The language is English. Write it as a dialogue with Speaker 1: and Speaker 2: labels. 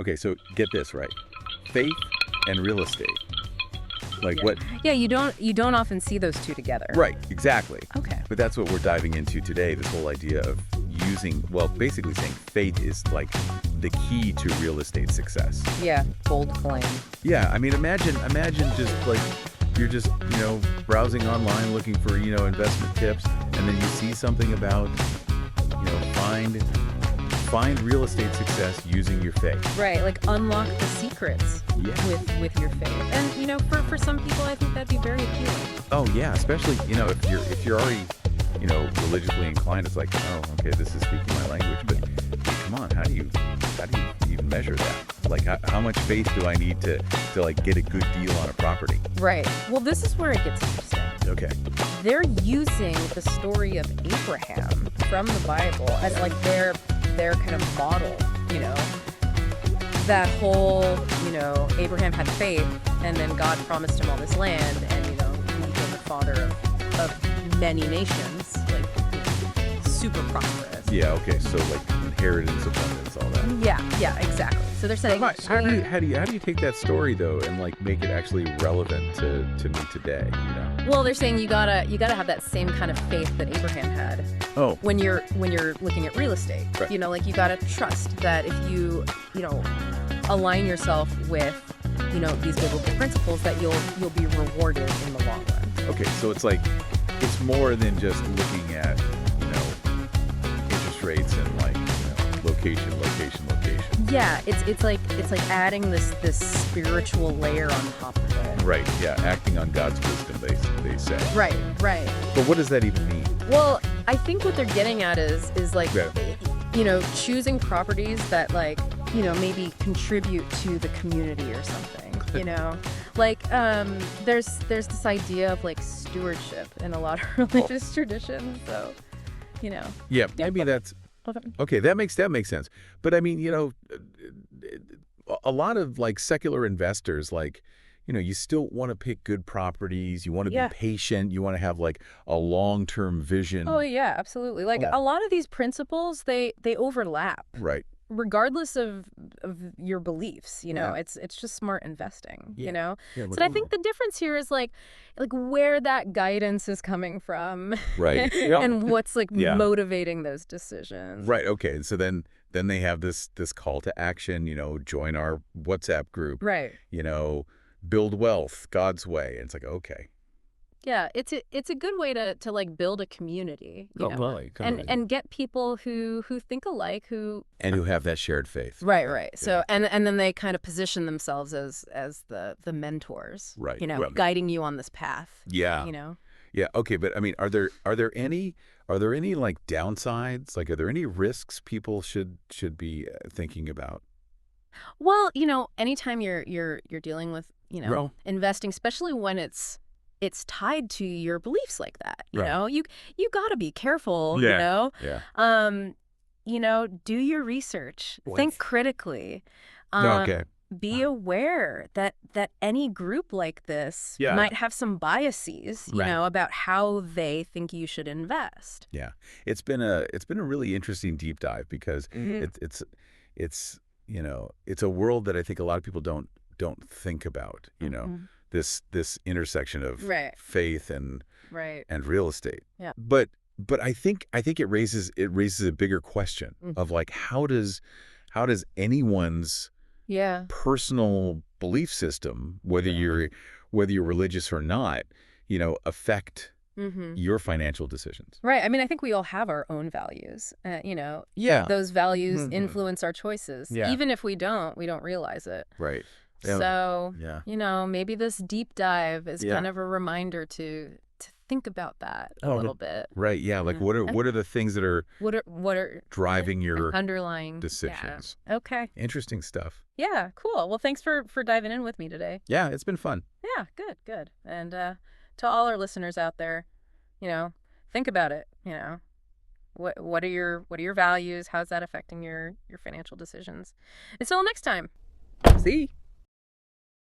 Speaker 1: Okay, so get this right. Faith and real estate. Like
Speaker 2: Yeah.
Speaker 1: what?
Speaker 2: Yeah, you don't often see those two together.
Speaker 1: Right, exactly.
Speaker 2: Okay.
Speaker 1: But that's what we're diving into today, this whole idea of using, well, basically saying faith is like the key to real estate success.
Speaker 2: Yeah, bold claim.
Speaker 1: Yeah, I mean, imagine just like you're just, browsing online looking for, investment tips, and then you see something about, find real estate success using your faith.
Speaker 2: Right, like unlock the secrets
Speaker 1: Yeah.
Speaker 2: with your faith. And for some people I think that'd be very appealing.
Speaker 1: Oh yeah, especially, if you're already, religiously inclined, it's like, oh, okay, this is speaking my language, but come on, how do you even measure that? Like, how much faith do I need to like get a good deal on a property?
Speaker 2: Right. Well, this is where it gets interesting.
Speaker 1: Okay.
Speaker 2: They're using the story of Abraham from the Bible as like their kind of model, that whole, Abraham had faith and then God promised him all this land and, he became the father of many nations, like super prosperous.
Speaker 1: Yeah, okay, so like inheritance, abundance, all that.
Speaker 2: Yeah, exactly. So they're saying,
Speaker 1: How do you take that story though and like make it actually relevant to me today,
Speaker 2: well, they're saying you gotta have that same kind of faith that Abraham had.
Speaker 1: Oh.
Speaker 2: When you're looking at real estate,
Speaker 1: Right.
Speaker 2: Like you gotta trust that if you align yourself with these biblical principles, that you'll be rewarded in the long run.
Speaker 1: Okay, so it's like it's more than just looking at, interest rates and like, location.
Speaker 2: Yeah, it's like adding this spiritual layer on top of it.
Speaker 1: Right, yeah, acting on God's wisdom, they say.
Speaker 2: Right.
Speaker 1: But what does that even mean?
Speaker 2: Well, I think what they're getting at is like,
Speaker 1: Yeah.
Speaker 2: choosing properties that like, maybe contribute to the community or something, Like, there's this idea of like stewardship in a lot of religious traditions, so,
Speaker 1: Yeah, maybe that's okay. That makes sense. But I mean, a lot of like secular investors, like, you still want to pick good properties. You want to
Speaker 2: Yeah.
Speaker 1: be patient. You want to have like a long-term vision.
Speaker 2: Oh yeah, absolutely. Like a lot of these principles, they overlap,
Speaker 1: Right.
Speaker 2: regardless of your beliefs.
Speaker 1: Yeah.
Speaker 2: It's just smart investing.
Speaker 1: Yeah. Yeah,
Speaker 2: So I think the difference here is like where that guidance is coming from,
Speaker 1: Right. Yeah.
Speaker 2: and what's like
Speaker 1: Yeah.
Speaker 2: motivating those decisions.
Speaker 1: Right. Okay. So then they have this call to action. Join our WhatsApp group.
Speaker 2: Right.
Speaker 1: Build wealth God's way. And it's like, okay.
Speaker 2: Yeah, it's a good way to like build a community, and get people who think alike, who
Speaker 1: And who have that shared faith.
Speaker 2: right. So and then they kind of position themselves as the mentors,
Speaker 1: Right.
Speaker 2: guiding you on this path.
Speaker 1: Yeah. Yeah. Okay. But I mean, are there any like downsides? Like, are there any risks people should be thinking about?
Speaker 2: Well, anytime you're dealing with
Speaker 1: Well-
Speaker 2: investing, especially when it's tied to your beliefs like that,
Speaker 1: Right.
Speaker 2: you got to be careful,
Speaker 1: Yeah.
Speaker 2: do your research,
Speaker 1: Well,
Speaker 2: think critically.
Speaker 1: Okay.
Speaker 2: Be aware that any group like this
Speaker 1: Yeah.
Speaker 2: might have some biases,
Speaker 1: Right.
Speaker 2: about how they think you should invest.
Speaker 1: Yeah. It's been a really interesting deep dive because
Speaker 2: Mhm.
Speaker 1: it's it's a world that I think a lot of people don't think about.
Speaker 2: Mhm.
Speaker 1: This intersection of
Speaker 2: Right.
Speaker 1: faith and
Speaker 2: Right.
Speaker 1: real estate.
Speaker 2: Yeah.
Speaker 1: But I think it raises a bigger question
Speaker 2: Mhm.
Speaker 1: of like how does anyone's
Speaker 2: Yeah.
Speaker 1: personal belief system, whether you're religious or not, affect
Speaker 2: Hmm.
Speaker 1: your financial decisions.
Speaker 2: Right. I mean, I think we all have our own values.
Speaker 1: Yeah.
Speaker 2: Those values
Speaker 1: Mhm.
Speaker 2: influence our choices.
Speaker 1: Yeah.
Speaker 2: Even if we don't realize it.
Speaker 1: Right. Yeah.
Speaker 2: So,
Speaker 1: Yeah.
Speaker 2: maybe this deep dive is
Speaker 1: Yeah.
Speaker 2: kind of a reminder to think about that a
Speaker 1: Oh,
Speaker 2: little bit.
Speaker 1: Right. Yeah. Like
Speaker 2: Mhm.
Speaker 1: what are the things that are
Speaker 2: What are
Speaker 1: driving your
Speaker 2: underlying
Speaker 1: decisions?
Speaker 2: Yeah. Okay.
Speaker 1: Interesting stuff.
Speaker 2: Yeah, cool. Well, thanks for diving in with me today.
Speaker 1: Yeah, it's been fun.
Speaker 2: Yeah, good. And to all our listeners out there, think about it. What are your values? How's that affecting your financial decisions? Until next time.
Speaker 1: See?